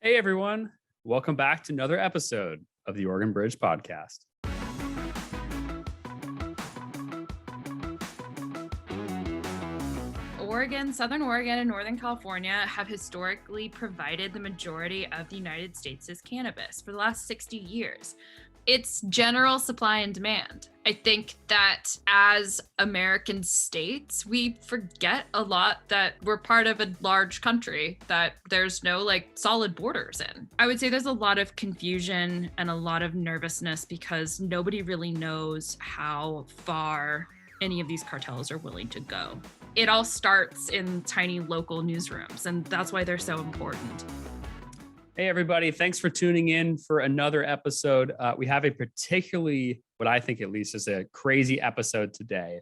Hey everyone, welcome back to another episode of the Oregon Bridge podcast. Oregon, Southern Oregon, and Northern California have historically provided the majority of the United States' cannabis for the last 60 years. It's general supply and demand. I think that as American states, we forget a lot that we're part of a large country that there's no solid borders in. I would say there's a lot of confusion and a lot of nervousness because nobody really knows how far any of these cartels are willing to go. It all starts in tiny local newsrooms, and that's why they're so important. Hey everybody, thanks for tuning in for another episode. We have a particularly, what I think at least is a crazy episode today.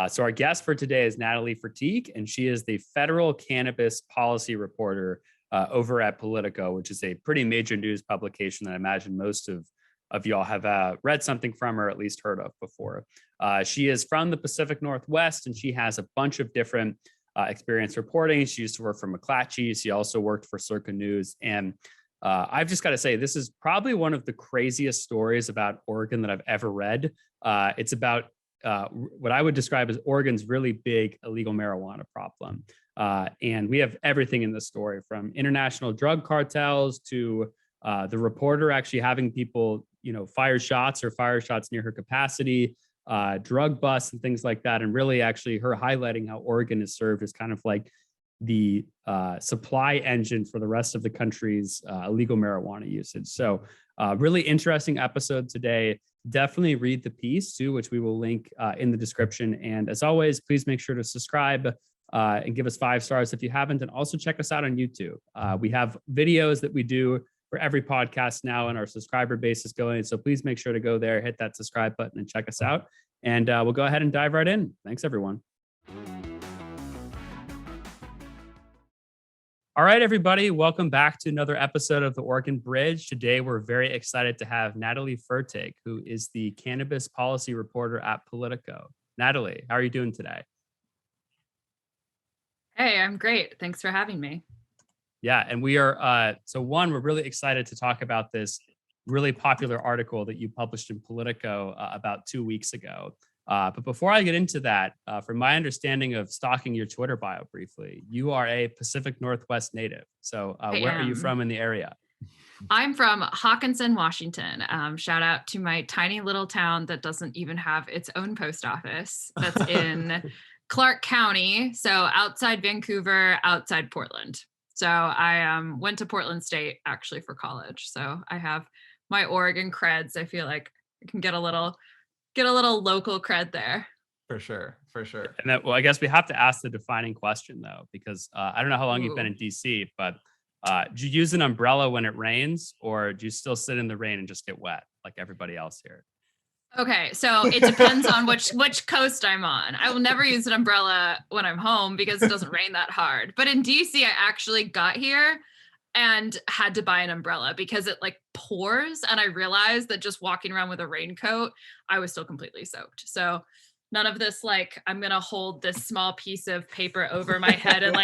So our guest for today is Natalie Fertig, and she is the Federal Cannabis Policy Reporter over at Politico, which is a pretty major news publication that I imagine most of y'all have read something from or at least heard of before. She is from the Pacific Northwest, and she has a bunch of different experience reporting. She used to work for McClatchy. She also worked for Circa News. And I've just got to say, this is probably one of the craziest stories about Oregon that I've ever read. It's about what I would describe as Oregon's really big illegal marijuana problem. And we have everything in this story, from international drug cartels to the reporter actually having people, fire shots near her capacity, drug busts and things like that. And really actually her highlighting how Oregon has served as kind of like the supply engine for the rest of the country's illegal marijuana usage. So really interesting episode today. Definitely read the piece too, which we will link in the description. And as always, please make sure to subscribe and give us 5 stars if you haven't. And also check us out on YouTube. We have videos that we do for every podcast now, and our subscriber base is going. So please make sure to go there, hit that subscribe button and check us out. And we'll go ahead and dive right in. Thanks, everyone. All right, everybody. Welcome back to another episode of the Oregon Bridge. Today, we're very excited to have Natalie Fertig, who is the Cannabis Policy Reporter at Politico. Natalie, how are you doing today? Hey, I'm great. Thanks for having me. Yeah, and we are, we're really excited to talk about this really popular article that you published in Politico about 2 weeks ago. But before I get into that, from my understanding of stalking your Twitter bio briefly, you are a Pacific Northwest native. So where are you from in the area? I'm from Hawkinson, Washington. Shout out to my tiny little town that doesn't even have its own post office. That's in Clark County. So outside Vancouver, outside Portland. So I went to Portland State actually for college. So I have my Oregon creds. I feel like I can get a little local cred there. For sure. And that, well, I guess we have to ask the defining question though, because I don't know how long you've been in DC, but do you use an umbrella when it rains, or do you still sit in the rain and just get wet like everybody else here? Okay, so it depends on which coast I'm on. I will never use an umbrella when I'm home because it doesn't rain that hard. But in DC, I actually got here and had to buy an umbrella because it pours. And I realized that just walking around with a raincoat, I was still completely soaked. So none of this, I'm going to hold this small piece of paper over my head and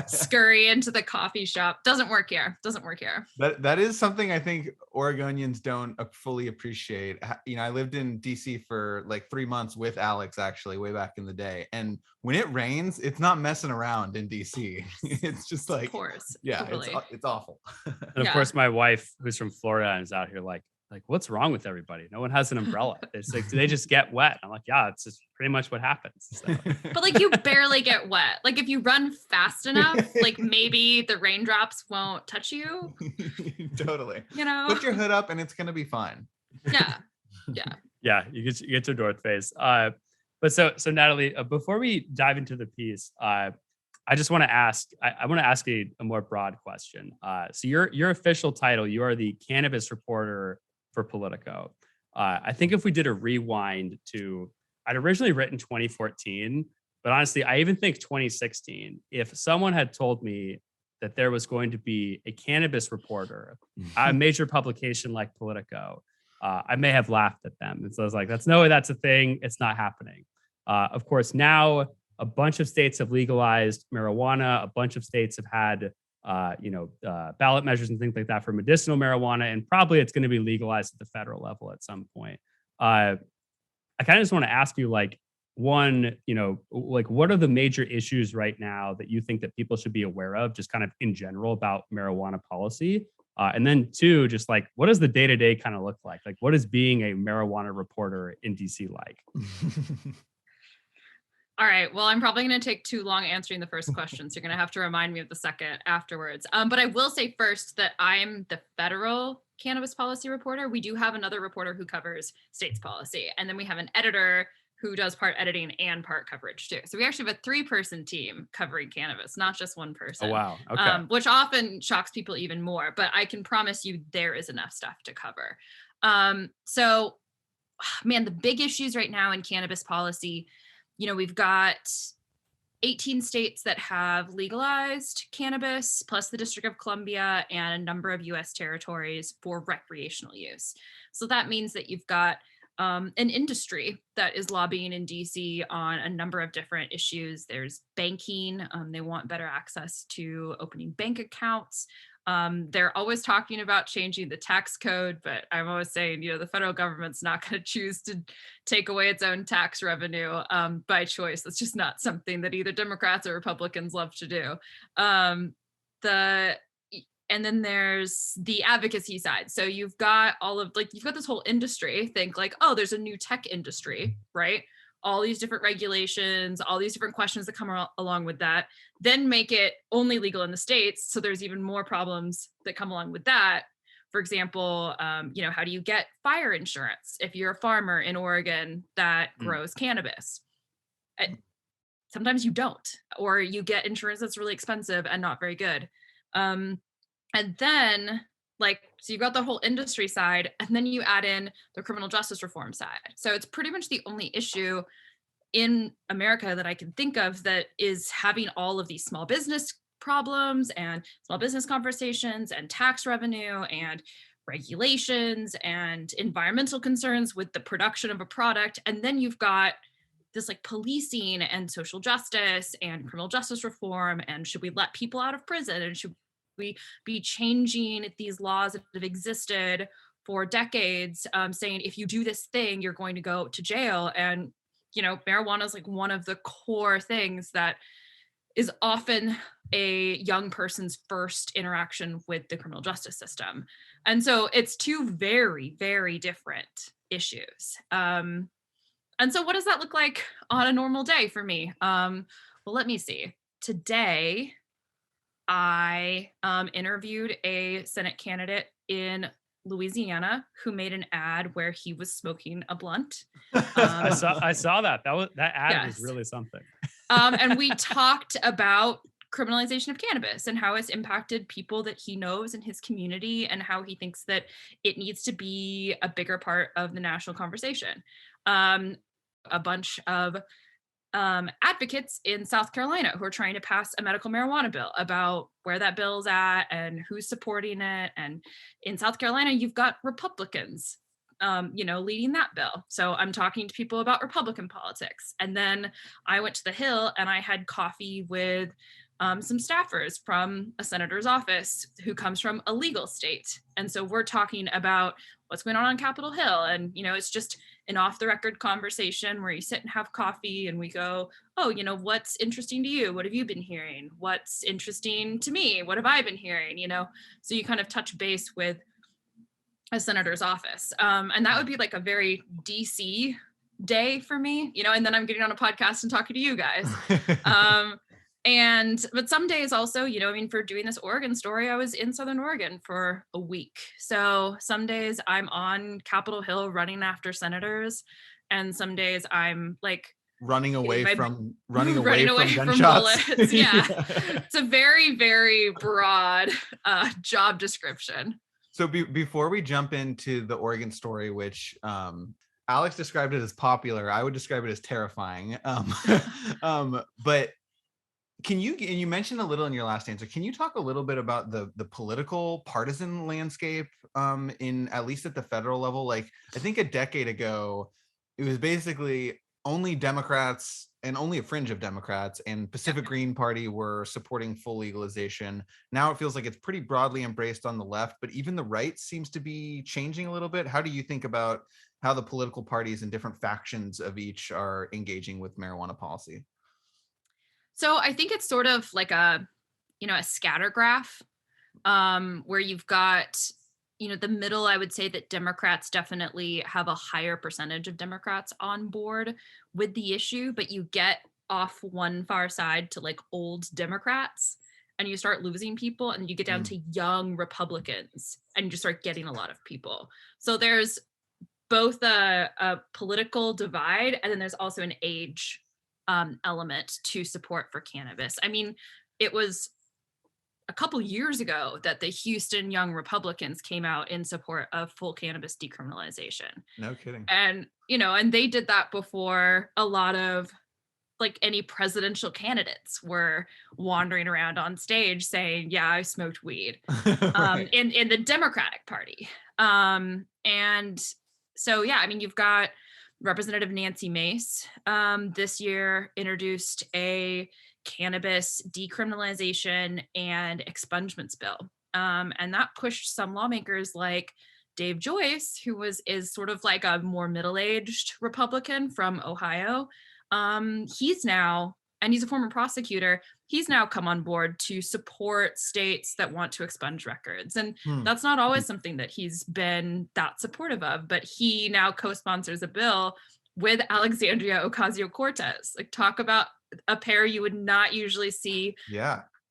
scurry into the coffee shop. Doesn't work here. That is something I think Oregonians don't fully appreciate. I lived in DC for 3 months with Alex, actually, way back in the day. And when it rains, it's not messing around in DC. It's just of course. Yeah, totally. it's awful. And of course, my wife, who's from Florida, is out here like, what's wrong with everybody? No one has an umbrella. It's do they just get wet? I'm like, yeah, it's just pretty much what happens. So. But you barely get wet. If you run fast enough, maybe the raindrops won't touch you. Totally. Put your hood up and it's going to be fine. Yeah. Yeah, you get your North Face. But so Natalie, before we dive into the piece, I just want to ask, I want to ask a more broad question. So your official title, you are the cannabis reporter for Politico. I think if we did a rewind to, I'd originally written 2014, but honestly, I even think 2016, if someone had told me that there was going to be a cannabis reporter at a major publication like Politico, I may have laughed at them. And so I was like, that's no way that's a thing. It's not happening. Of course, now a bunch of states have legalized marijuana. A bunch of states have had ballot measures and things like that for medicinal marijuana, and probably it's going to be legalized at the federal level at some point. I kind of just want to ask you, like, one, what are the major issues right now that you think that people should be aware of, just kind of in general about marijuana policy? And then two, just like, what does the day-to-day kind of look like? Like, what is being a marijuana reporter in DC like? All right. Well, I'm probably going to take too long answering the first question, so you're going to have to remind me of the second afterwards. But I will say first that I'm the federal cannabis policy reporter. We do have another reporter who covers states policy, and then we have an editor who does part editing and part coverage too. So we actually have a 3-person team covering cannabis, not just one person. Oh, wow. Okay. Which often shocks people even more, but I can promise you there is enough stuff to cover. So, man, the big issues right now in cannabis policy, we've got 18 states that have legalized cannabis, plus the District of Columbia and a number of US territories for recreational use. So that means that you've got an industry that is lobbying in DC on a number of different issues. There's banking. They want better access to opening bank accounts. They're always talking about changing the tax code, but I'm always saying, the federal government's not going to choose to take away its own tax revenue by choice. That's just not something that either Democrats or Republicans love to do. And then there's the advocacy side. So you've got you've got this whole industry. Think like, oh, there's a new tech industry, right? All these different regulations, all these different questions that come along with that, then make it only legal in the states. So there's even more problems that come along with that. For example, how do you get fire insurance if you're a farmer in Oregon that grows cannabis? Sometimes you don't, or you get insurance that's really expensive and not very good. And then so you've got the whole industry side, and then you add in the criminal justice reform side. So it's pretty much the only issue in America that I can think of that is having all of these small business problems and small business conversations and tax revenue and regulations and environmental concerns with the production of a product. And then you've got this policing and social justice and criminal justice reform, and should we let people out of prison, and should we be changing these laws that have existed for decades, saying if you do this thing, you're going to go to jail. And, marijuana is one of the core things that is often a young person's first interaction with the criminal justice system. And so it's two very, very different issues. And so what does that look like on a normal day for me? Well, let me see. Today, I interviewed a Senate candidate in Louisiana who made an ad where he was smoking a blunt. I saw that. That ad was really something. And we talked about criminalization of cannabis and how it's impacted people that he knows in his community, and how he thinks that it needs to be a bigger part of the national conversation. A bunch of advocates in South Carolina who are trying to pass a medical marijuana bill, about where that bill's at and who's supporting it. And in South Carolina, you've got Republicans, leading that bill. So I'm talking to people about Republican politics. And then I went to the Hill and I had coffee with some staffers from a senator's office who comes from a legal state. And so we're talking about what's going on Capitol Hill. And, it's just an off the record conversation where you sit and have coffee and we go, oh, what's interesting to you? What have you been hearing? What's interesting to me? What have I been hearing? So you kind of touch base with a senator's office. And that would be a very DC day for me, and then I'm getting on a podcast and talking to you guys. But some days also, for doing this Oregon story, I was in Southern Oregon for a week. So some days I'm on Capitol Hill running after senators, and some days I'm running away from gunshots. Bullets. Yeah. It's a very, very broad job description. So before we jump into the Oregon story, which Alex described it as popular, I would describe it as terrifying. But and you mentioned a little in your last answer, can you talk a little bit about the political partisan landscape in, at least at the federal level? I think a decade ago, it was basically only Democrats and only a fringe of Democrats, and Pacific Green Party were supporting full legalization. Now it feels like it's pretty broadly embraced on the left, but even the right seems to be changing a little bit. How do you think about how the political parties and different factions of each are engaging with marijuana policy? So I think it's sort of like a scatter graph, where you've got, the middle. I would say that Democrats definitely have a higher percentage of Democrats on board with the issue, but you get off one far side to like old Democrats and you start losing people, and you get down to young Republicans and you just start getting a lot of people. So there's both a political divide, and then there's also an age element to support for cannabis. I mean, it was a couple years ago that the Houston Young Republicans came out in support of full cannabis decriminalization. No kidding. And, and they did that before a lot of like any presidential candidates were wandering around on stage saying, yeah, I smoked weed Right. in the Democratic Party. And so, yeah, I mean, you've got Representative Nancy Mace this year introduced a cannabis decriminalization and expungements bill. And that pushed some lawmakers like Dave Joyce, who is sort of like a more middle-aged Republican from Ohio. He's a former prosecutor. He's now come on board to support states that want to expunge records. And that's not always something that he's been that supportive of, but he now co-sponsors a bill with Alexandria Ocasio-Cortez. Like, talk about a pair you would not usually see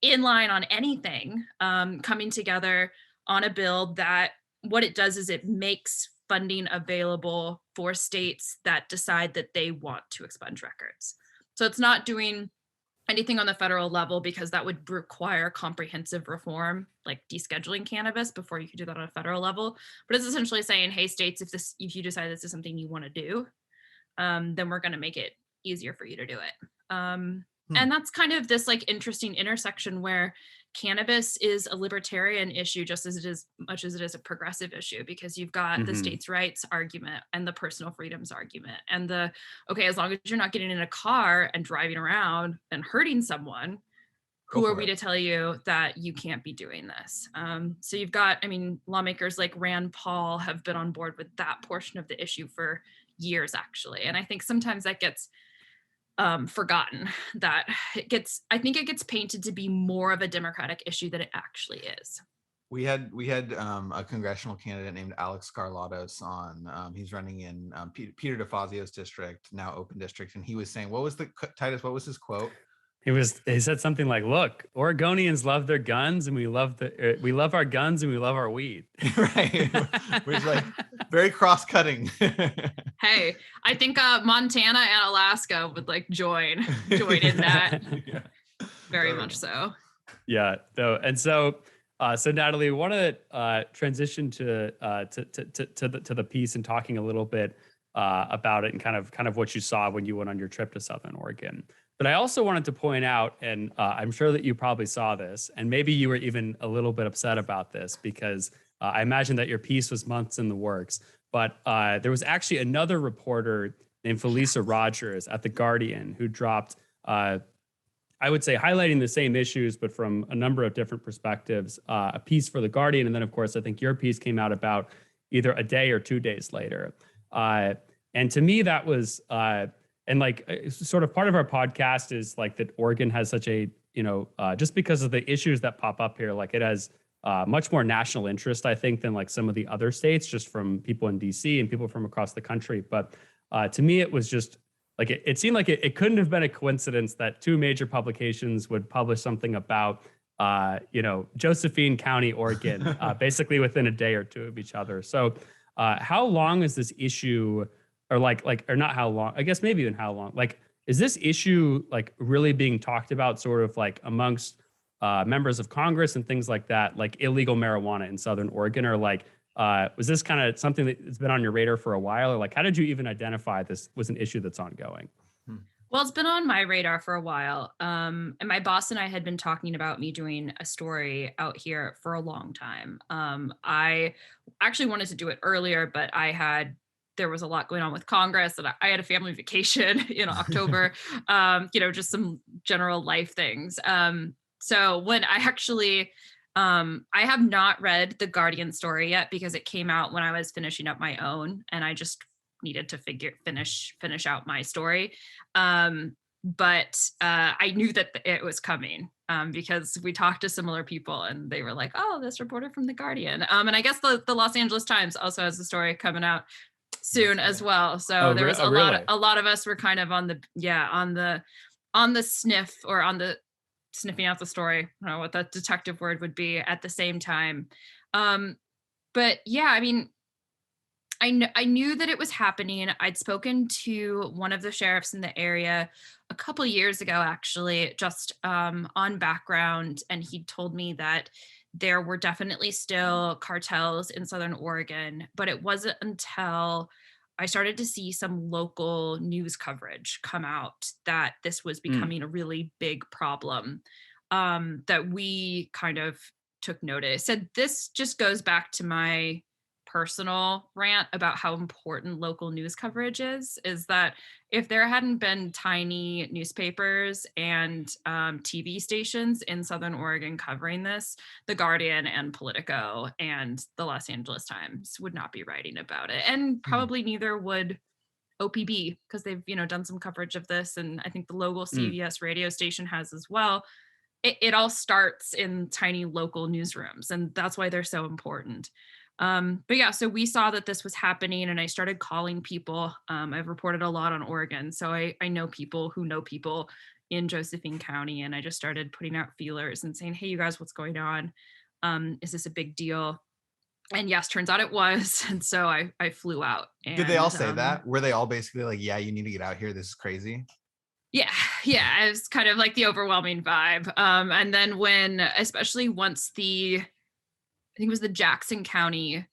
in line on anything, coming together on a bill that what it does is it makes funding available for states that decide that they want to expunge records. So it's not doing anything on the federal level, because that would require comprehensive reform, like descheduling cannabis before you could do that on a federal level. But it's essentially saying, hey, states, if you decide this is something you want to do, then we're going to make it easier for you to do it. And that's kind of this like interesting intersection where cannabis is a libertarian issue just as much as it is a progressive issue, because you've got the states' rights argument and the personal freedoms argument and as long as you're not getting in a car and driving around and hurting someone, who are we to tell you that you can't be doing this? So you've got, lawmakers like Rand Paul have been on board with that portion of the issue for years, actually. And I think sometimes that gets forgotten, that I think it gets painted to be more of a Democratic issue than it actually is. We had a congressional candidate named Alex Carlatos on. He's running in Peter DeFazio's district, now open district, and he was saying, Titus, what was his quote? He said something like, look, Oregonians love their guns, and we love our guns, and we love our weed. Right. Which is like very cross-cutting. Hey, I think Montana and Alaska would like join in that. Very much so. Yeah. So Natalie, we want to transition to the piece and talking a little bit about it and kind of what you saw when you went on your trip to Southern Oregon. But I also wanted to point out, and I'm sure that you probably saw this, and maybe you were even a little bit upset about this, because I imagine that your piece was months in the works. But there was actually another reporter named Felisa Rogers at The Guardian who dropped, I would say, highlighting the same issues, but from a number of different perspectives, a piece for The Guardian. And then, of course, I think your piece came out about either a day or 2 days later. And to me, that was... and like sort of part of our podcast is like that Oregon has such a, just because of the issues that pop up here, like it has much more national interest, I think, than like some of the other states, just from people in DC and people from across the country. But to me, it was just like, it seemed like it couldn't have been a coincidence that two major publications would publish something about, Josephine County, Oregon, basically within a day or two of each other. So how long is this issue? Or or not how long, I guess maybe even how long, like, is this issue like really being talked about sort of like amongst members of Congress and things like that, like illegal marijuana in Southern Oregon? Or like, was this kind of something that's been on your radar for a while? Or like, how did you even identify this was an issue that's ongoing? Well, it's been on my radar for a while. And my boss and I had been talking about me doing a story out here for a long time. I actually wanted to do it earlier, but I had there was a lot going on with Congress, and I had a family vacation in October, just some general life things. So when I actually, I have not read the Guardian story yet because it came out when I was finishing up my own, and I just needed to finish out my story. But I knew that it was coming because we talked to similar people, and they were like, "Oh, this reporter from the Guardian," and I guess the Los Angeles Times also has a story coming out soon as well. So there was a lot of us were kind of on the sniff, or on the sniffing out the story. I don't know what that detective word would be at the same time. But yeah, I mean, I knew that it was happening. I'd spoken to one of the sheriffs in the area a couple years ago, actually, just on background, and he told me that there were definitely still cartels in Southern Oregon, but it wasn't until I started to see some local news coverage come out that this was becoming a really big problem, that we kind of took notice. And this just goes back to my personal rant about how important local news coverage is that if there hadn't been tiny newspapers and TV stations in Southern Oregon covering this, The Guardian and Politico and the Los Angeles Times would not be writing about it. And probably neither would OPB, because they've, done some coverage of this. And I think the local CBS radio station has as well. It all starts in tiny local newsrooms, and that's why they're so important. But yeah, so we saw that this was happening, and I started calling people. I've reported a lot on Oregon, so I know people who know people in Josephine County, and I just started putting out feelers and saying, "Hey, you guys, what's going on? Is this a big deal?" And yes, turns out it was. And so I flew out. And, did they all say that? Were they all basically like, "Yeah, you need to get out here. This is crazy"? Yeah, it was kind of like the overwhelming vibe. And then especially once I think it was the Jackson County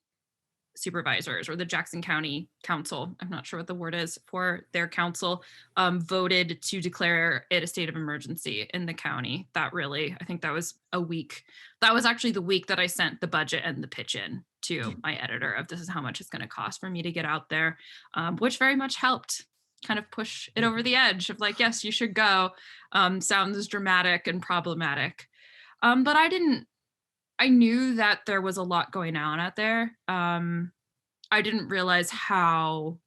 supervisors, or the Jackson County Council, I'm not sure what the word is for their council, voted to declare it a state of emergency in the county. I think that was a week. That was actually the week that I sent the budget and the pitch in to my editor of, this is how much it's going to cost for me to get out there, which very much helped kind of push it over the edge of like, yes, you should go. Sounds dramatic and problematic. But I knew that there was a lot going on out there. I didn't realize how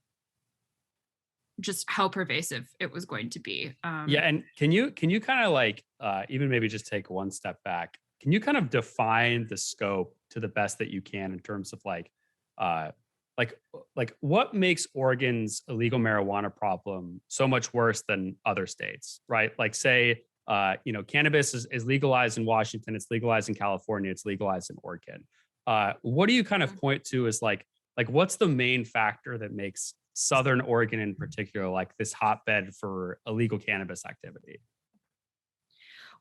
pervasive it was going to be. Yeah, and can you kind of like even maybe just take one step back? Can you kind of define the scope to the best that you can in terms of like what makes Oregon's illegal marijuana problem so much worse than other states, right? Like say, cannabis is legalized in Washington, it's legalized in California, it's legalized in Oregon. What do you kind of point to as like what's the main factor that makes Southern Oregon in particular like this hotbed for illegal cannabis activity?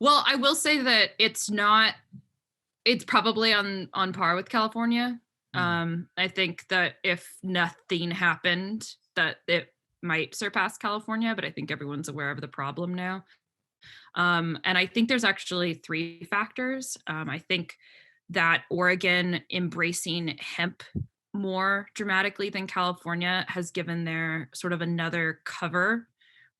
Well, I will say that it's probably on par with California. I think that if nothing happened, that it might surpass California, but I think everyone's aware of the problem now. And I think there's actually three factors. I think that Oregon embracing hemp more dramatically than California has given their sort of another cover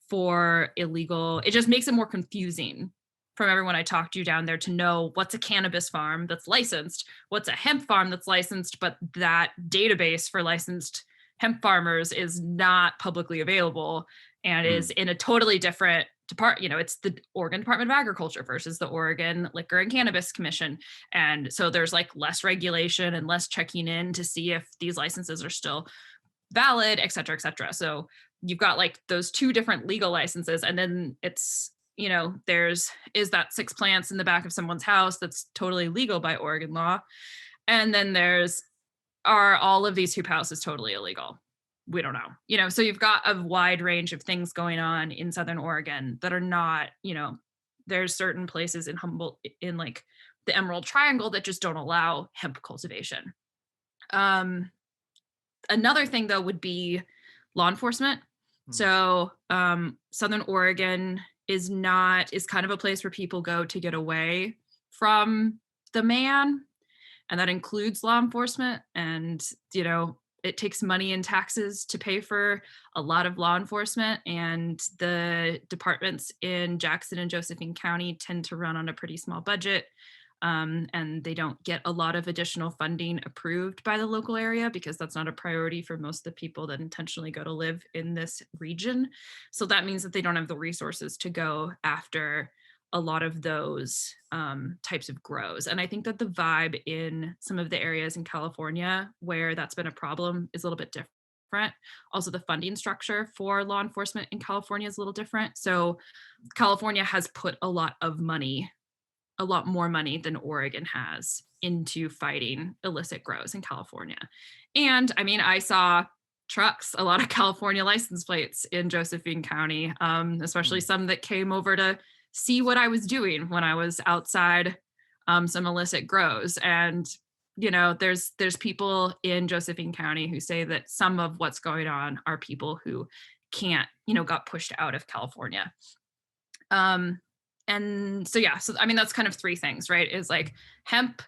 for illegal. It just makes it more confusing from everyone I talked to down there to know what's a cannabis farm that's licensed, what's a hemp farm that's licensed, but that database for licensed hemp farmers is not publicly available and is in a totally different department. It's the Oregon Department of Agriculture versus the Oregon Liquor and Cannabis Commission. And so there's like less regulation and less checking in to see if these licenses are still valid, et cetera, et cetera. So you've got like those two different legal licenses. And then it's, is that 6 plants in the back of someone's house that's totally legal by Oregon law. And then are all of these hoop houses totally illegal? We don't know. So you've got a wide range of things going on in Southern Oregon that are not, there's certain places in Humboldt, in like the Emerald Triangle, that just don't allow hemp cultivation. Another thing though would be law enforcement. So Southern Oregon is kind of a place where people go to get away from the man. And that includes law enforcement. And, it takes money and taxes to pay for a lot of law enforcement, and the departments in Jackson and Josephine County tend to run on a pretty small budget. And they don't get a lot of additional funding approved by the local area because that's not a priority for most of the people that intentionally go to live in this region. So that means that they don't have the resources to go after a lot of those types of grows. And I think that the vibe in some of the areas in California where that's been a problem is a little bit different. Also, the funding structure for law enforcement in California is a little different. So California has put a lot more money than Oregon has into fighting illicit grows in California. And I mean, I saw trucks, a lot of California license plates in Josephine County, especially some that came over to see what I was doing when I was outside some illicit grows. And, you know, there's people in Josephine County who say that some of what's going on are people who can't, got pushed out of California. And so, yeah, so I mean, that's kind of three things, right? Is like hemp,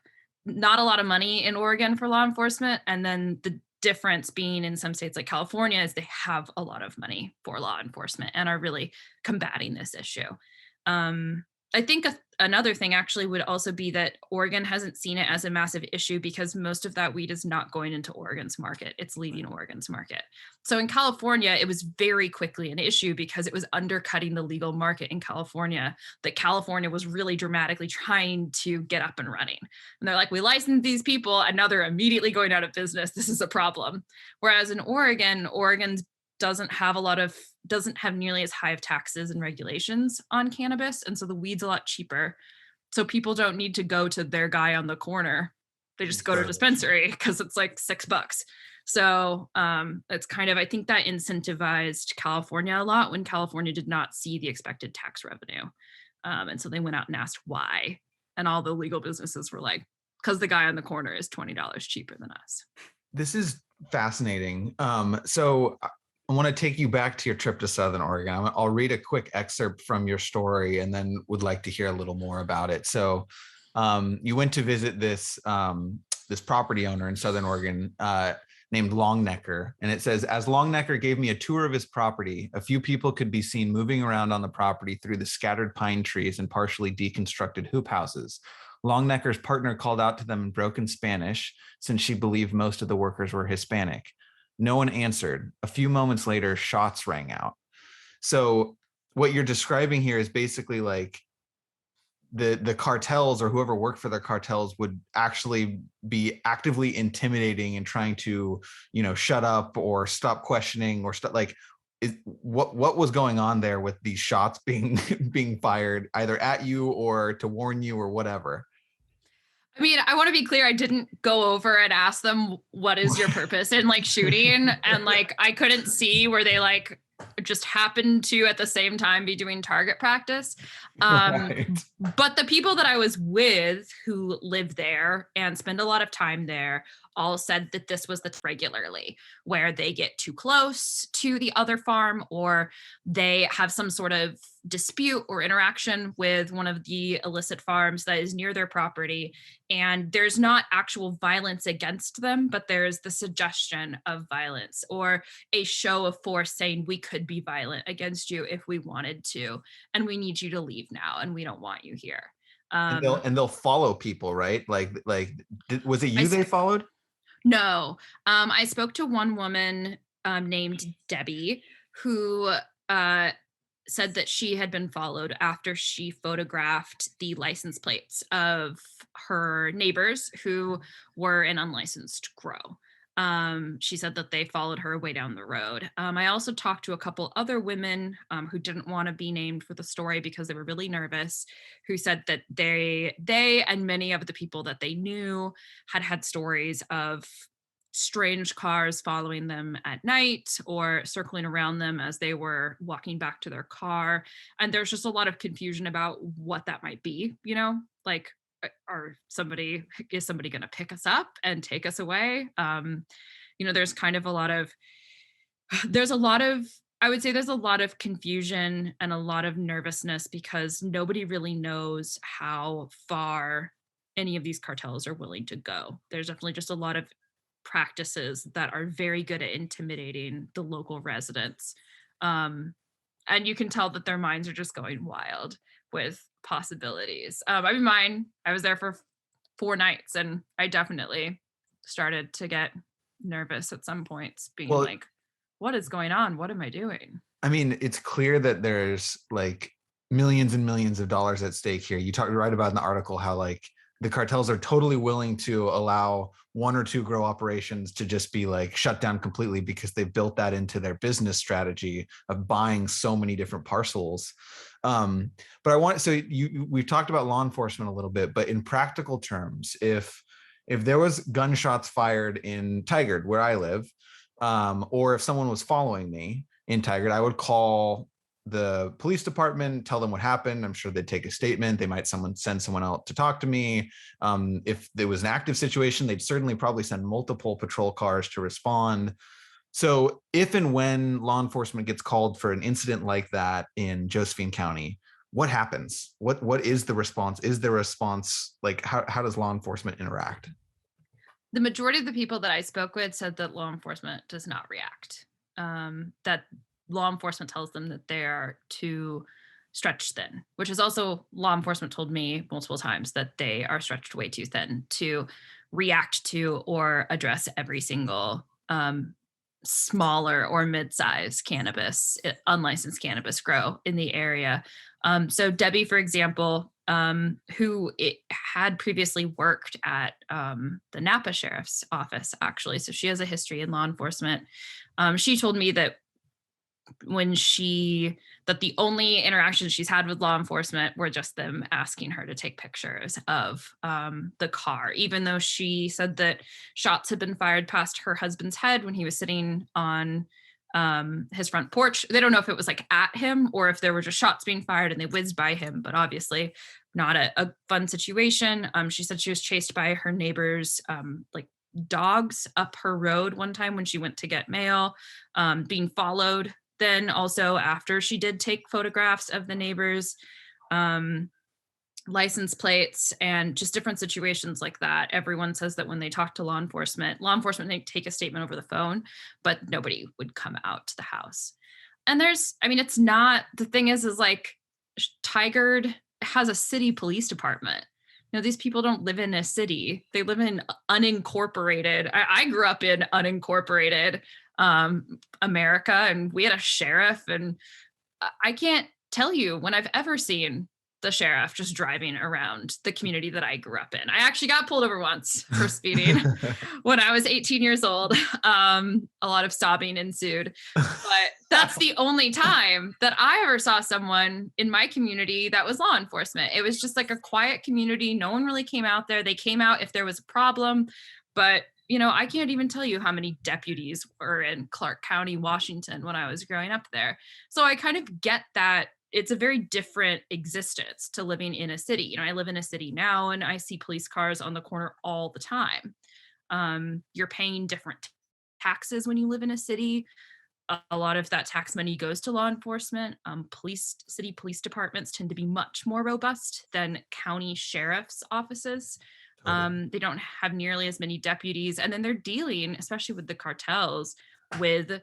not a lot of money in Oregon for law enforcement. And then the difference being in some states like California is they have a lot of money for law enforcement and are really combating this issue. I think another thing actually would also be that Oregon hasn't seen it as a massive issue because most of that weed is not going into Oregon's market. It's leaving Oregon's market. So in California, it was very quickly an issue because it was undercutting the legal market in California, that California was really dramatically trying to get up and running. And they're like, we licensed these people and now they're immediately going out of business. This is a problem. Whereas in Oregon's doesn't have nearly as high of taxes and regulations on cannabis. And so the weed's a lot cheaper. So people don't need to go to their guy on the corner. They just go to a dispensary because it's like $6. So it's kind of, I think that incentivized California a lot when California did not see the expected tax revenue. And so they went out and asked why. And all the legal businesses were like, because the guy on the corner is $20 cheaper than us. This is fascinating. So I want to take you back to your trip to Southern Oregon. I'll read a quick excerpt from your story and then would like to hear a little more about it. So you went to visit this property owner in Southern Oregon named Longnecker. And it says, as Longnecker gave me a tour of his property, a few people could be seen moving around on the property through the scattered pine trees and partially deconstructed hoop houses. Longnecker's partner called out to them in broken Spanish, since she believed most of the workers were Hispanic. No one answered. A few moments later, shots rang out. So what you're describing here is basically like the cartels or whoever worked for the cartels would actually be actively intimidating and trying to, shut up or stop questioning or what was going on there with these shots being fired either at you or to warn you or whatever? I mean, I want to be clear. I didn't go over and ask them, what is your purpose in shooting? And I couldn't see where they just happened to at the same time be doing target practice. Right. But the people that I was with who live there and spend a lot of time there all said that this was regularly where they get too close to the other farm or they have some sort of dispute or interaction with one of the illicit farms that is near their property. And there's not actual violence against them, but there's the suggestion of violence or a show of force saying we could be violent against you if we wanted to, and we need you to leave now, and we don't want you here. And they'll follow people, right? Was it you they followed? No. I spoke to one woman named Debbie who said that she had been followed after she photographed the license plates of her neighbors who were an unlicensed grow. She said that they followed her way down the road. I also talked to a couple other women who didn't want to be named for the story because they were really nervous, who said that they and many of the people that they knew had stories of strange cars following them at night or circling around them as they were walking back to their car. And there's just a lot of confusion about what that might be, is somebody going to pick us up and take us away? There's kind of I would say there's a lot of confusion and a lot of nervousness because nobody really knows how far any of these cartels are willing to go. There's definitely just a lot of practices that are very good at intimidating the local residents. And you can tell that their minds are just going wild with possibilities. I was there for 4 nights, and I definitely started to get nervous at some points, being like, what is going on? What am I doing? I mean, it's clear that there's like millions and millions of dollars at stake here. You talked right about in the article how like the cartels are totally willing to allow 1 or 2 grow operations to just be like shut down completely because they've built that into their business strategy of buying so many different parcels. But we've talked about law enforcement a little bit, but in practical terms, if there was gunshots fired in Tigard, where I live, or if someone was following me in Tigard, I would call the police department, tell them what happened. I'm sure they'd take a statement. They might send someone out to talk to me. If there was an active situation, they'd certainly probably send multiple patrol cars to respond. So if and when law enforcement gets called for an incident like that in Josephine County, what happens? What is the response? Is there a response? Like, how does law enforcement interact? The majority of the people that I spoke with said that law enforcement does not react. That law enforcement tells them that they are too stretched thin, which is also law enforcement told me multiple times that they are stretched way too thin to react to or address every single smaller or mid-size unlicensed cannabis grow in the area. So Debbie, for example, who had previously worked at the Napa Sheriff's Office, actually. So she has a history in law enforcement. She told me that that the only interactions she's had with law enforcement were just them asking her to take pictures of the car, even though she said that shots had been fired past her husband's head when he was sitting on his front porch. They don't know if it was like at him or if there were just shots being fired and they whizzed by him, but obviously not a fun situation. She said she was chased by her neighbors, like dogs up her road one time when she went to get mail, being followed. Then also after she did take photographs of the neighbors, license plates, and just different situations like that. Everyone says that when they talk to law enforcement may take a statement over the phone, but nobody would come out to the house. And it's not, the thing is like Tigard has a city police department. These people don't live in a city. They live in unincorporated. I grew up in unincorporated America, and we had a sheriff, and I can't tell you when I've ever seen the sheriff just driving around the community that I grew up in. I actually got pulled over once for speeding when I was 18 years old. A lot of sobbing ensued, but that's the only time that I ever saw someone in my community that was law enforcement. It was just like a quiet community. No one really came out there. They came out if there was a problem, but I can't even tell you how many deputies were in Clark County, Washington when I was growing up there. So I kind of get that it's a very different existence to living in a city. I live in a city now and I see police cars on the corner all the time. You're paying different taxes when you live in a city. A lot of that tax money goes to law enforcement. City police departments tend to be much more robust than county sheriff's offices. They don't have nearly as many deputies. And then they're dealing, especially with the cartels, with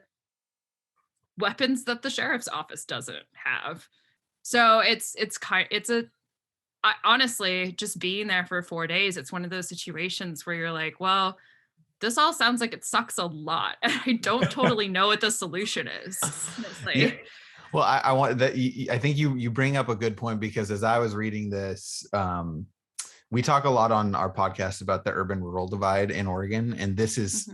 weapons that the sheriff's office doesn't have. So honestly, just being there for 4 days, it's one of those situations where you're like, well, this all sounds like it sucks a lot. And I don't totally know what the solution is. Yeah. Well, I want that. I think you bring up a good point, because as I was reading this, we talk a lot on our podcast about the urban-rural divide in Oregon, and this is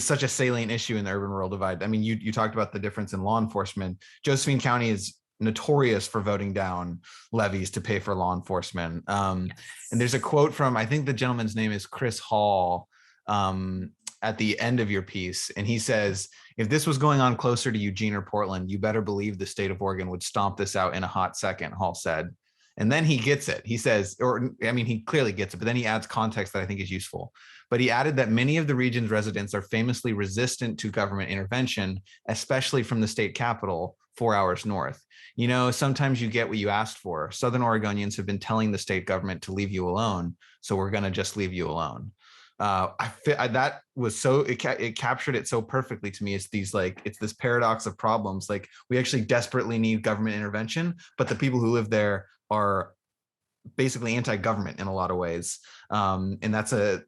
such a salient issue in the urban-rural divide. I mean, you talked about the difference in law enforcement. Josephine County is notorious for voting down levies to pay for law enforcement. And there's a quote from, I think the gentleman's name is Chris Hall, at the end of your piece, and he says, if this was going on closer to Eugene or Portland, you better believe the state of Oregon would stomp this out in a hot second, Hall said. And then he gets it. He says, he clearly gets it, but then he adds context that I think is useful. But he added that many of the region's residents are famously resistant to government intervention, especially from the state capital 4 hours north. Sometimes you get what you asked for. Southern Oregonians have been telling the state government to leave you alone, so we're going to just leave you alone. that was so, it captured it so perfectly to me. It's this paradox of problems. Like, we actually desperately need government intervention, but the people who live there are basically anti-government in a lot of ways. And that's a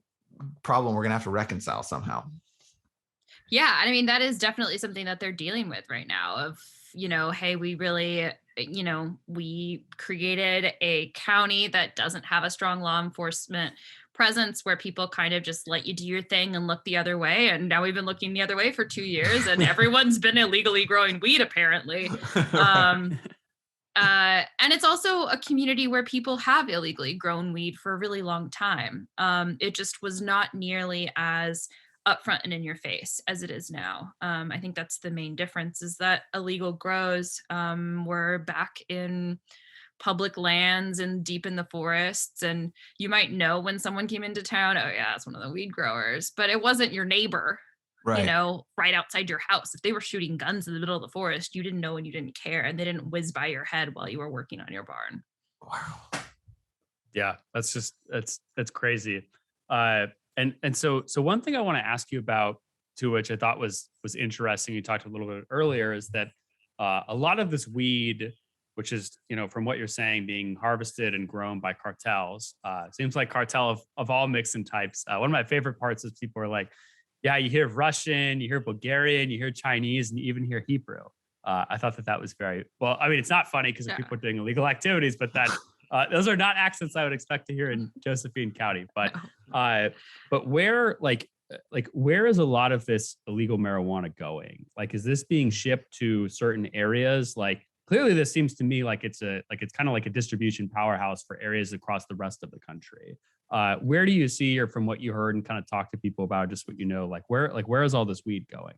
problem we're gonna have to reconcile somehow. Yeah, I mean, that is definitely something that they're dealing with right now of, hey, we really, we created a county that doesn't have a strong law enforcement presence where people kind of just let you do your thing and look the other way. And now we've been looking the other way for 2 years and everyone's been illegally growing weed, apparently. Right. And it's also a community where people have illegally grown weed for a really long time. It just was not nearly as upfront and in your face as it is now. I think that's the main difference, is that illegal grows were back in public lands and deep in the forests, and you might know when someone came into town, oh yeah, it's one of the weed growers, but it wasn't your neighbor, Right. right outside your house. If they were shooting guns in the middle of the forest, you didn't know and you didn't care, and they didn't whiz by your head while you were working on your barn. Wow. Yeah, that's crazy. And so one thing I want to ask you about, to which I thought was interesting, you talked a little bit earlier, is that a lot of this weed, which is, from what you're saying, being harvested and grown by cartels, seems like cartel of all mixing types. One of my favorite parts is people are like, yeah, you hear Russian, you hear Bulgarian, you hear Chinese, and you even hear Hebrew. I thought that was very well. I mean, it's not funny because people are doing illegal activities, but that those are not accents I would expect to hear in Josephine County. But where where is a lot of this illegal marijuana going? Like, is this being shipped to certain areas? Like, clearly, this seems to me like it's kind of like a distribution powerhouse for areas across the rest of the country. Where do you see, or from what you heard and kind of talk to people about, just what where is all this weed going?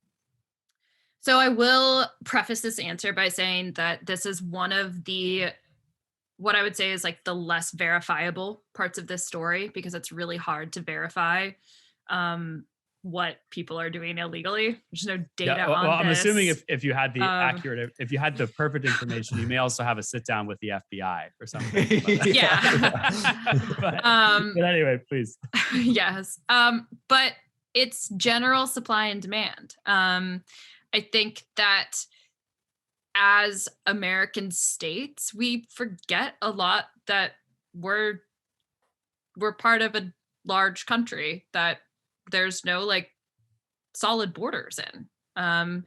So I will preface this answer by saying that this is one of the, what I would say is like the less verifiable parts of this story, because it's really hard to verify what people are doing illegally. There's no data on this. I'm assuming if you had the if you had the perfect information, you may also have a sit down with the FBI or something. Yeah. But anyway, please. Yes. But it's general supply and demand. I think that as American states, we forget a lot that we're part of a large country that there's no like solid borders in.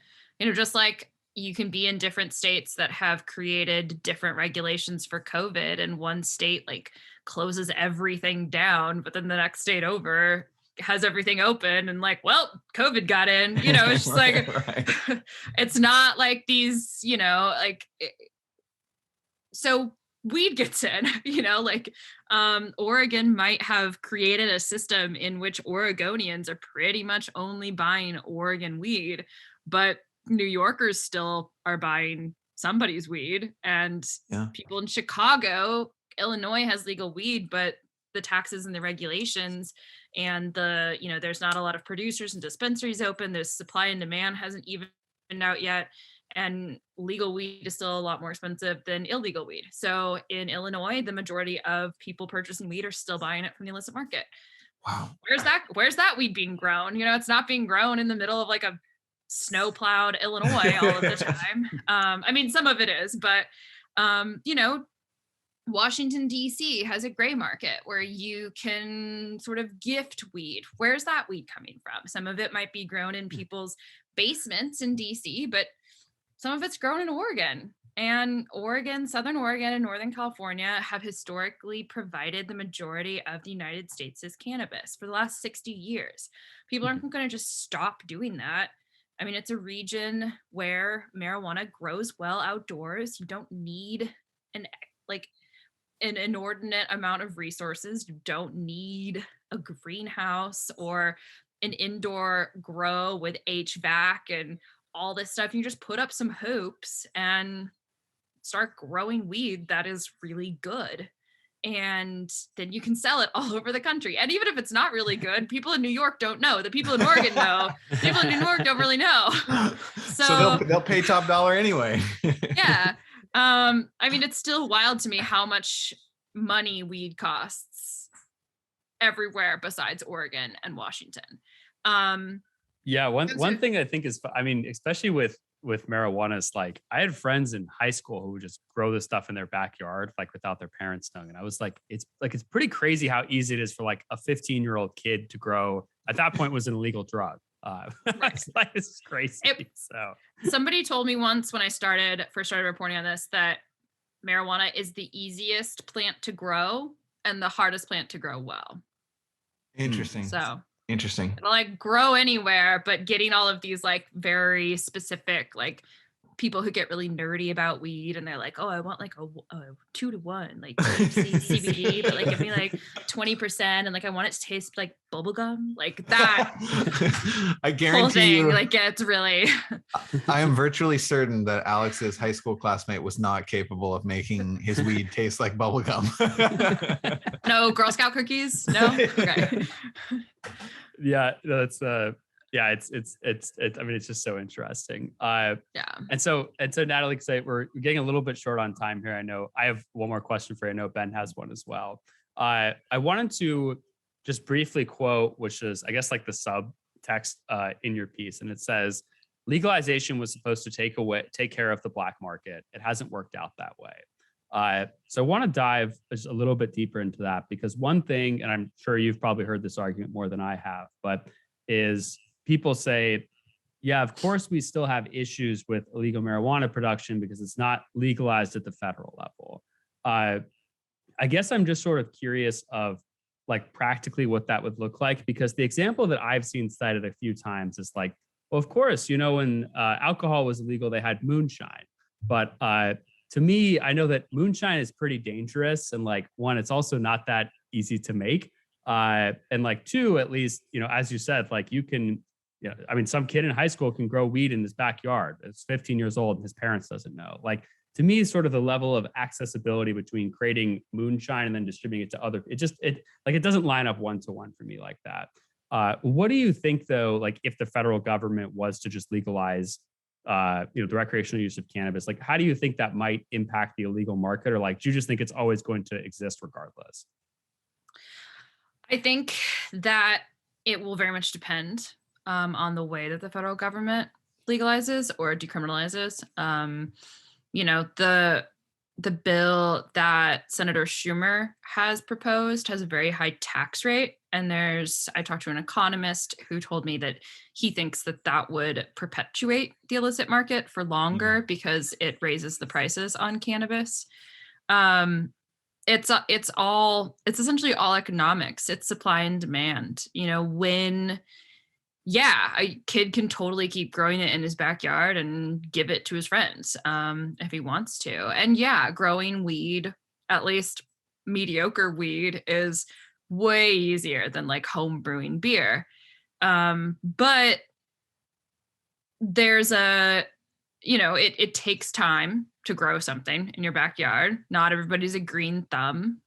Just like you can be in different states that have created different regulations for COVID, and one state like closes everything down, but then the next state over has everything open and like, well, COVID got in, it's just like, right. It's not like these, so weed gets in, Oregon might have created a system in which Oregonians are pretty much only buying Oregon weed, but New Yorkers still are buying somebody's weed, and people in Chicago, Illinois has legal weed, but the taxes and the regulations and there's not a lot of producers and dispensaries open. There's supply and demand hasn't even been out yet. And legal weed is still a lot more expensive than illegal weed. So in Illinois, the majority of people purchasing weed are still buying it from the illicit market. Wow. Where's that weed being grown? It's not being grown in the middle of like a snow plowed Illinois all of the time. I mean, some of it is, but Washington, D.C. has a gray market where you can sort of gift weed. Where's that weed coming from? Some of it might be grown in people's basements in D.C., but some of it's grown in Oregon. And Southern Oregon and Northern California have historically provided the majority of the United States' cannabis for the last 60 years. People aren't going to just stop doing that. I mean, it's a region where marijuana grows well outdoors. You don't need an inordinate amount of resources. You don't need a greenhouse or an indoor grow with HVAC and all this stuff. You just put up some hoops and start growing weed that is really good. And then you can sell it all over the country. And even if it's not really good, people in New York don't know. The people in Oregon know. People in New York don't really know. So they'll pay top dollar anyway. Yeah. I mean, it's still wild to me how much money weed costs. everywhere besides Oregon and Washington. Yeah, one And so- one thing I think is, I mean, especially with marijuana, is like I had friends in high school who would just grow this stuff in their backyard, like without their parents knowing. And I was like, it's pretty crazy how easy it is for like a 15-year-old kid to grow. At that point, was an illegal drug. Right. It's like, it's crazy. So Somebody told me once when I first started reporting on this, that marijuana is the easiest plant to grow and the hardest plant to grow well. Interesting. So Interesting. it'll like grow anywhere, but getting all of these like very specific, like people who get really nerdy about weed and they're like, oh, I want like a 2-to-1, like THC, CBD, but like give me like 20% and like I want it to taste like bubblegum, like that. I Whole guarantee thing you, like gets really. I am virtually certain that Alex's high school classmate was not capable of making his weed taste like bubblegum. No Girl Scout cookies? No? Okay. yeah, that's yeah, it's I mean, it's just so interesting. Yeah. And so Natalie, because we're getting a little bit short on time here. I know I have one more question for you. I know Ben has one as well. I wanted to just briefly quote, which is, I guess, like the subtext in your piece. And it says, legalization was supposed to take care of the black market. It hasn't worked out that way. So I want to dive just a little bit deeper into that, because one thing, and I'm sure you've probably heard this argument more than I have, but is people say, yeah, of course, we still have issues with illegal marijuana production because it's not legalized at the federal level. I guess I'm just sort of curious of like practically what that would look like, because the example that I've seen cited a few times is like, well, of course, when alcohol was illegal, they had moonshine. But to me, I know that moonshine is pretty dangerous. And like, one, it's also not that easy to make. And like, two, at least, as you said, like you can, I mean, some kid in high school can grow weed in his backyard. It's 15 years old and his parents doesn't know. Like, to me, sort of the level of accessibility between creating moonshine and then distributing it to other, it doesn't line up one-to-one for me like that. What do you think, though, like if the federal government was to just legalize, the recreational use of cannabis, like how do you think that might impact the illegal market? Or like, do you just think it's always going to exist regardless? I think that it will very much depend on the way that the federal government legalizes or decriminalizes. The bill that Senator Schumer has proposed has a very high tax rate. And I talked to an economist who told me that he thinks that would perpetuate the illicit market for longer because it raises the prices on cannabis. It's essentially all economics. It's supply and demand. A kid can totally keep growing it in his backyard and give it to his friends if he wants to. And yeah, growing weed, at least mediocre weed, is way easier than like home brewing beer. But there's it takes time to grow something in your backyard. Not everybody's a green thumb.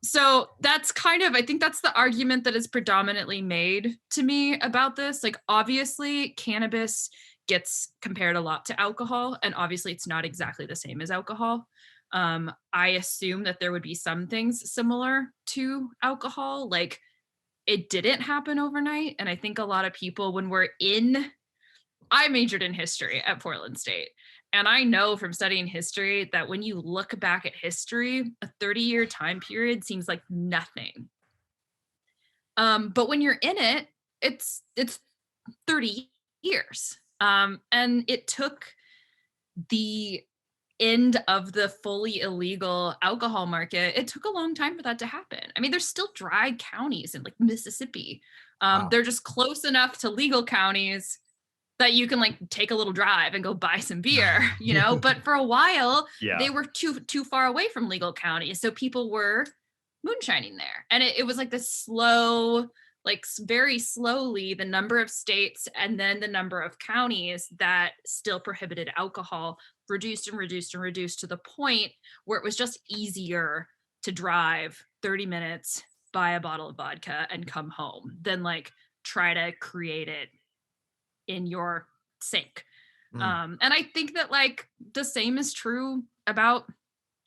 So that's I think that's the argument that is predominantly made to me about this. Like, obviously, cannabis gets compared a lot to alcohol, and obviously it's not exactly the same as alcohol. I assume that there would be some things similar to alcohol. Like, it didn't happen overnight. And I think a lot of people, I majored in history at Portland State. And I know from studying history that when you look back at history, a 30-year time period seems like nothing. But when you're in it, it's 30 years. And it took the end of the fully illegal alcohol market. It took a long time for that to happen. I mean, there's still dry counties in like Mississippi. Wow. They're just close enough to legal counties that you can like take a little drive and go buy some beer, but for a while they were too far away from legal counties. So people were moonshining there. And it was like this slow, like very slowly, the number of states and then the number of counties that still prohibited alcohol reduced and reduced and reduced to the point where it was just easier to drive 30 minutes, buy a bottle of vodka and come home than like try to create it in your sink. And I think that like the same is true about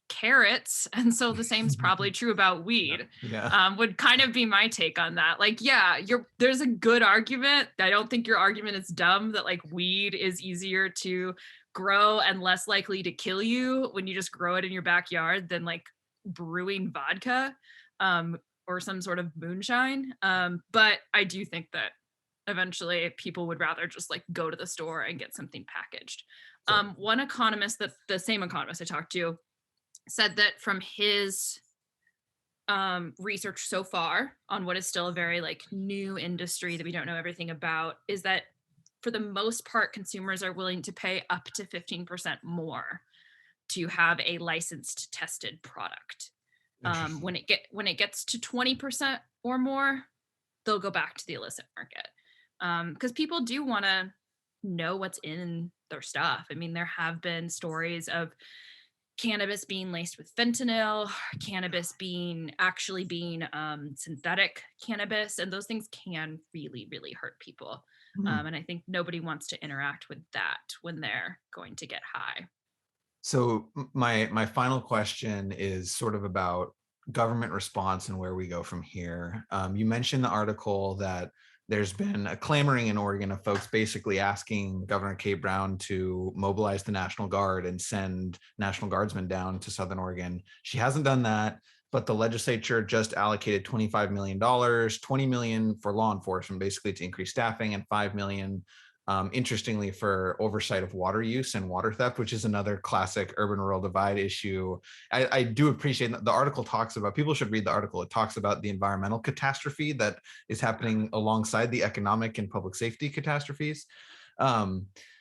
carrots, and so the same is probably true about weed. Yeah. Would kind of be my take on that. Like, yeah, there's a good argument. I don't think your argument is dumb that like weed is easier to grow and less likely to kill you when you just grow it in your backyard than like brewing vodka or some sort of moonshine. But I do think that eventually people would rather just like go to the store and get something packaged. One economist, that the same economist I talked to, said that from his research so far on what is still a very like new industry that we don't know everything about, is that for the most part, consumers are willing to pay up to 15% more to have a licensed tested product. When it gets to 20% or more, they'll go back to the illicit market. Because people do want to know what's in their stuff. I mean, there have been stories of cannabis being laced with fentanyl, cannabis being synthetic cannabis, and those things can really, really hurt people. And I think nobody wants to interact with that when they're going to get high. So my final question is sort of about government response and where we go from here. You mentioned the article that there's been a clamoring in Oregon of folks basically asking Governor Kate Brown to mobilize the National Guard and send National Guardsmen down to Southern Oregon. She hasn't done that, but the legislature just allocated $25 million, $20 million for law enforcement, basically to increase staffing, and $5 million, interestingly, for oversight of water use and water theft, which is another classic urban-rural divide issue. I do appreciate that the article talks about, people should read the article. It talks about the environmental catastrophe that is happening alongside the economic and public safety catastrophes.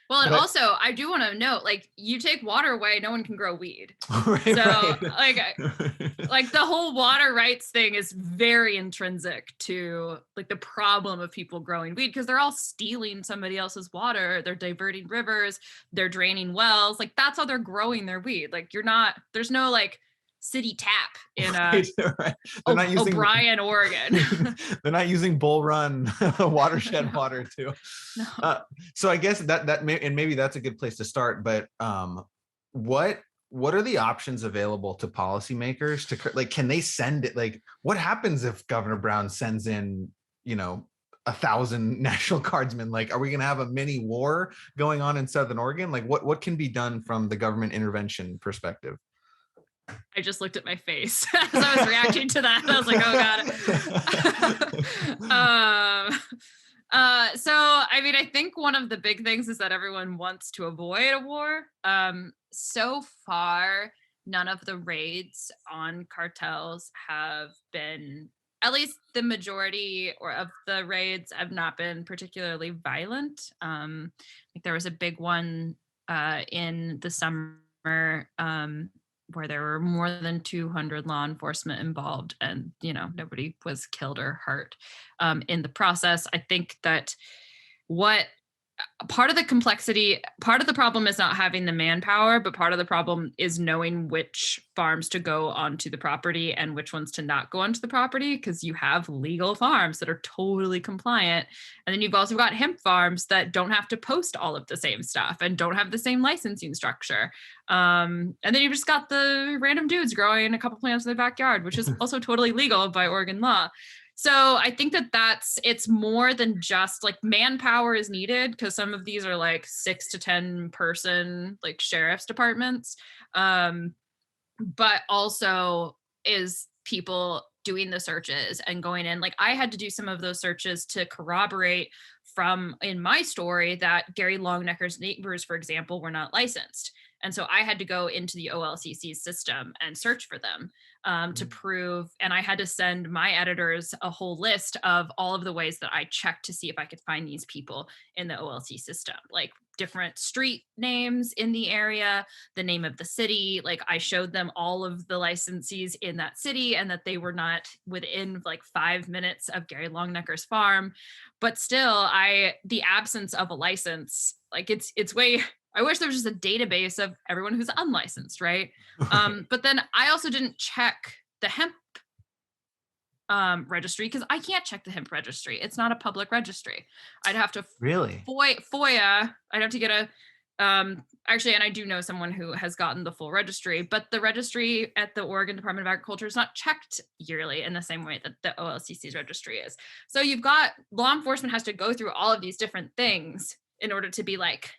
Well, and also, I do want to note, like, you take water away, no one can grow weed. Right, so, right. like the whole water rights thing is very intrinsic to like the problem of people growing weed, because they're all stealing somebody else's water. They're diverting rivers, they're draining wells. Like, that's how they're growing their weed. Like, there's no like city tap in Right. They're not using O'Brien, Oregon. They're not using Bull Run watershed water too. No. So I guess that maybe that's a good place to start. But what are the options available to policymakers to, like, can they send it? Like, what happens if Governor Brown sends in, 1,000 National Guardsmen? Like, are we going to have a mini war going on in Southern Oregon? Like, what can be done from the government intervention perspective? I just looked at my face as I was reacting to that. I was like, oh God. So, I mean, I think one of the big things is that everyone wants to avoid a war. So far, none of the raids on cartels have been, at least the majority of the raids have not been particularly violent. Like there was a big one in the summer where there were more than 200 law enforcement involved, and nobody was killed or hurt in the process. I think that part of the problem is not having the manpower, but part of the problem is knowing which farms to go onto the property and which ones to not go onto the property, because you have legal farms that are totally compliant. And then you've also got hemp farms that don't have to post all of the same stuff and don't have the same licensing structure. And then you've just got the random dudes growing a couple plants in their backyard, which is also totally legal by Oregon law. So I think it's more than just like manpower is needed, because some of these are like 6 to 10 person like sheriff's departments, but also is people doing the searches and going in. Like I had to do some of those searches to corroborate from in my story that Gary Longnecker's neighbors, for example, were not licensed. And so I had to go into the OLCC's system and search for them to prove, and I had to send my editors a whole list of all of the ways that I checked to see if I could find these people in the OLC system, like different street names in the area, the name of the city. Like I showed them all of the licensees in that city and that they were not within like 5 minutes of Gary Longnecker's farm. But still, the absence of a license, like it's way, I wish there was just a database of everyone who's unlicensed, right? But then I also didn't check the hemp registry, because I can't check the hemp registry. It's not a public registry. I'd have to Really FOIA. I'd have to get a Actually, and I do know someone who has gotten the full registry, but the registry at the Oregon Department of Agriculture is not checked yearly in the same way that the OLCC's registry is. So you've got law enforcement has to go through all of these different things in order to be like,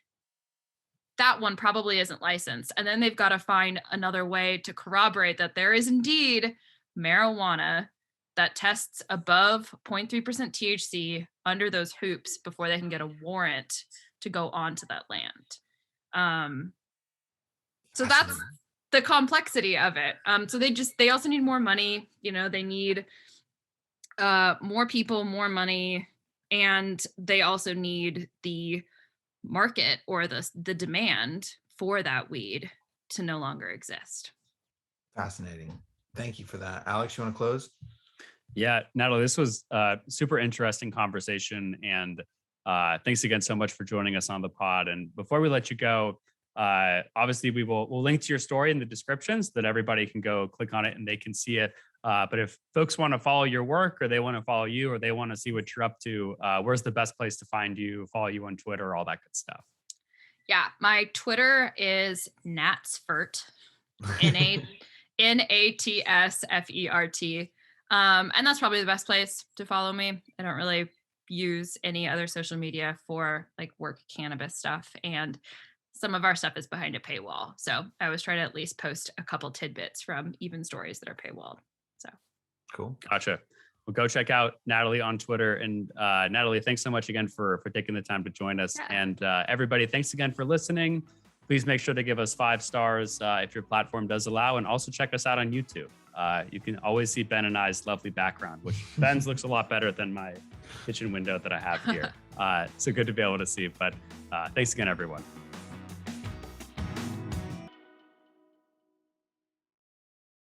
that one probably isn't licensed. And then they've got to find another way to corroborate that there is indeed marijuana that tests above 0.3% THC under those hoops before they can get a warrant to go onto that land. So that's the complexity of it. So they also need more money. They need more people, more money, and they also need the market or the demand for that weed to no longer exist. Fascinating. Thank you for that. Alex, you want to close? Yeah, Natalie, this was a super interesting conversation, and thanks again so much for joining us on the pod. And before we let you go, obviously we'll link to your story in the description so that everybody can go click on it and they can see it. But if folks want to follow your work, or they want to follow you, or they want to see what you're up to, where's the best place to find you, follow you on Twitter, all that good stuff? Yeah, my Twitter is natsfert, Natsfert. And that's probably the best place to follow me. I don't really use any other social media for like work cannabis stuff, and some of our stuff is behind a paywall. So I always try to at least post a couple tidbits from even stories that are paywalled. So cool. Gotcha. Well, go check out Natalie on Twitter. And Natalie, thanks so much again for taking the time to join us. Yeah. And everybody, thanks again for listening. Please make sure to give us 5 stars if your platform does allow, and also check us out on YouTube. You can always see Ben and I's lovely background, which Ben's looks a lot better than my kitchen window that I have here. So good to be able to see. But thanks again, everyone.